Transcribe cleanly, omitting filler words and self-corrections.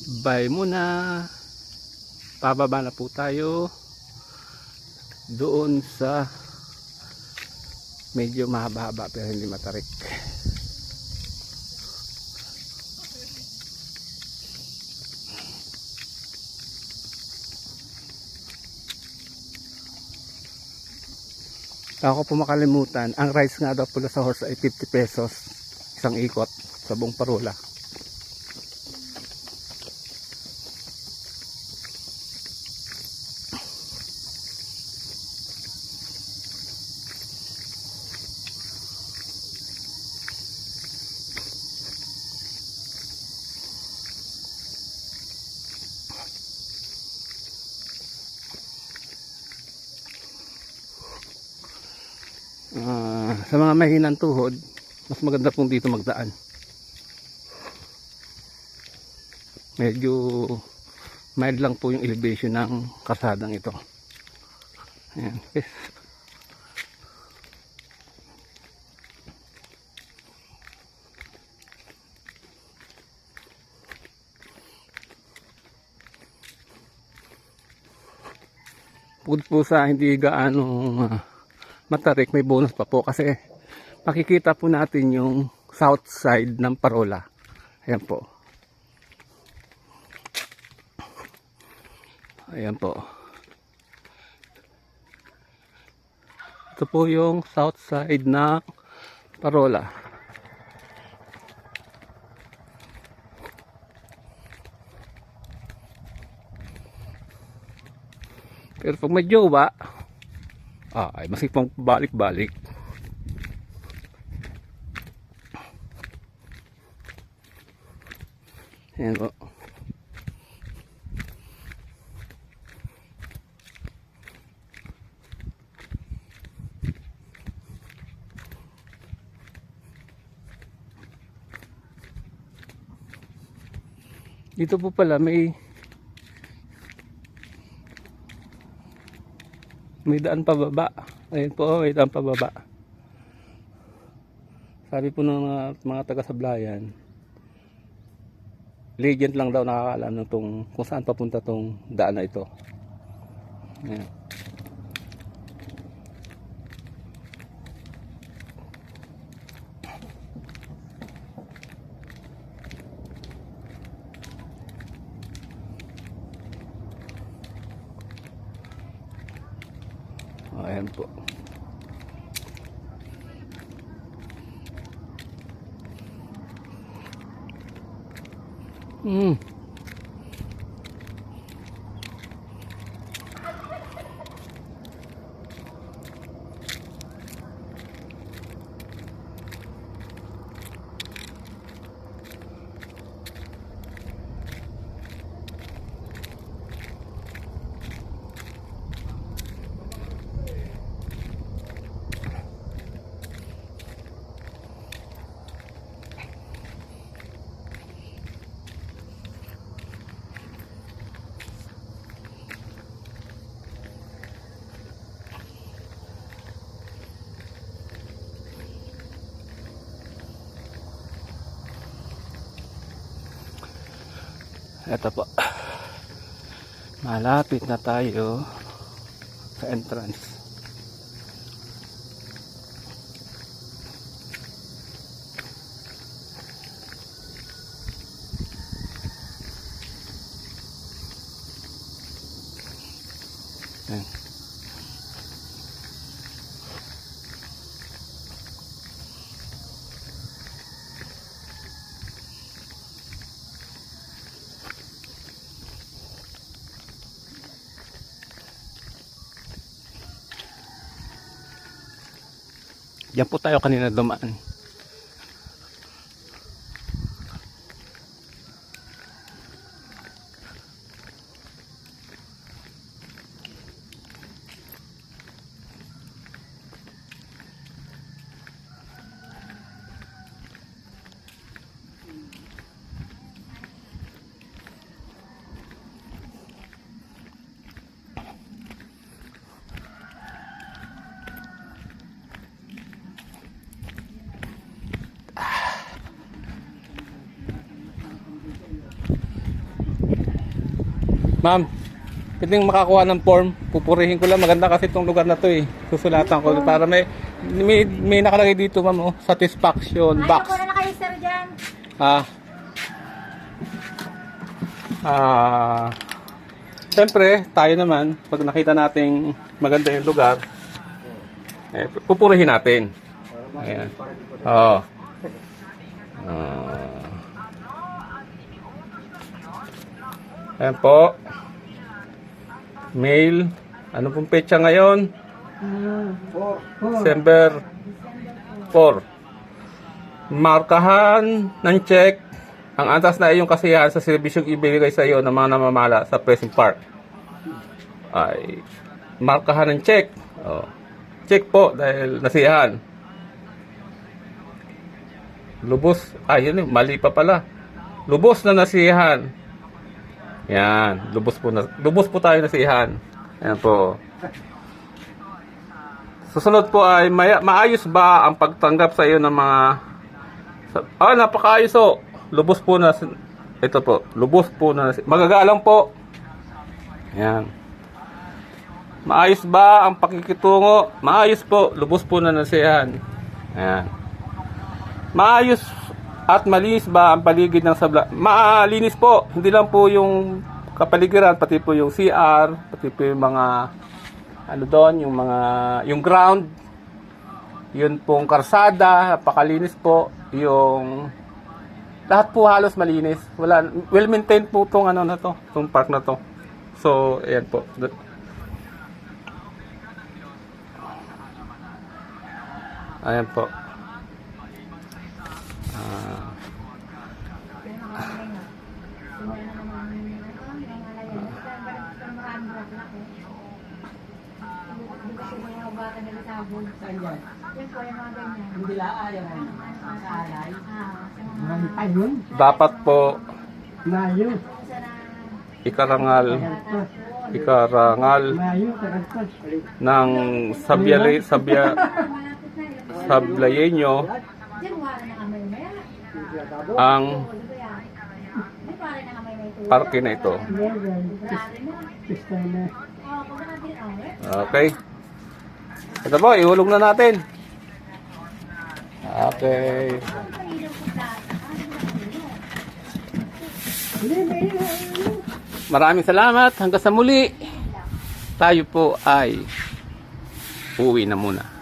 Bye muna. Pababa na po tayo doon sa medyo mahaba-haba pero hindi matarik. Ako po makalimutan, ang rides nga daw pula sa horse ay 50 pesos isang ikot sa buong Parola. Sa mga mahinang tuhod, mas maganda pong dito magdaan. Medyo mild lang po yung elevation ng kasadang ito. Ayan. Okay. Bukod po sa hindi gaano matarik, may bonus pa po kasi makikita po natin yung south side ng Parola. Ayan po. Ayan po. Ito po yung south side ng Parola. Pero pag may jowa, ay masipang balik-balik. Ayan po. Dito po pala may daan pababa. Ayun po, may daan pababa. Sabi po ng mga taga-Sablayan, legend lang daw nakakaalam ng kung saan papunta tong daan na ito. Ayan. Ayan po. Ito po. Malapit na tayo sa entrance. Ayan. Diyan po tayo kanina dumaan. Ma'am, pwedeng makakuha ng form. Pupurihin ko lang. Maganda kasi itong lugar na to eh. Susulatan ko para may nakalagay dito, ma'am. Oh, satisfaction box. Ayaw ko na kayo, sir, dyan. Siyempre, tayo naman, pag nakita nating maganda yung lugar, pupurihin natin. Ayan. Oo. Ayan po. Mail. Ano pong petsa ngayon? December 4. Markahan ng check ang antas na iyong kasiyahan sa serbisyong ibigay sa iyo ng mga namamala sa Precinct Park. Ay, markahan ng check. Oh. Check po dahil nasiyahan. Lubos. Yun eh, mali pa pala. Lubos na nasiyahan. Yan, lubos po tayo nasiyahan. Ayan po. Susunod po ay maayos ba ang pagtanggap sa iyo ng mga napakaayos oh. Lubos po na ito po. Lubos po na magagalang po. Ayan. Maayos ba ang pakikitungo? Maayos po. Lubos po na nasiyahan. Ayan. Maayos at malinis ba ang paligid ng sabla? Malinis po. Hindi lang po yung kapaligiran, pati po yung CR, pati po yung mga yung ground. Yun pong karsada, napakalinis po. Yung lahat po halos malinis. Well maintained po tong tong park na to. So, ayan po. Ayan po. Dapat po ikarangal ng sablayenyo ang parke na ito. Okay. Ito po, ihulog na natin. Okay. Maraming salamat. Hanggang sa muli. Tayo po ay uwi na muna.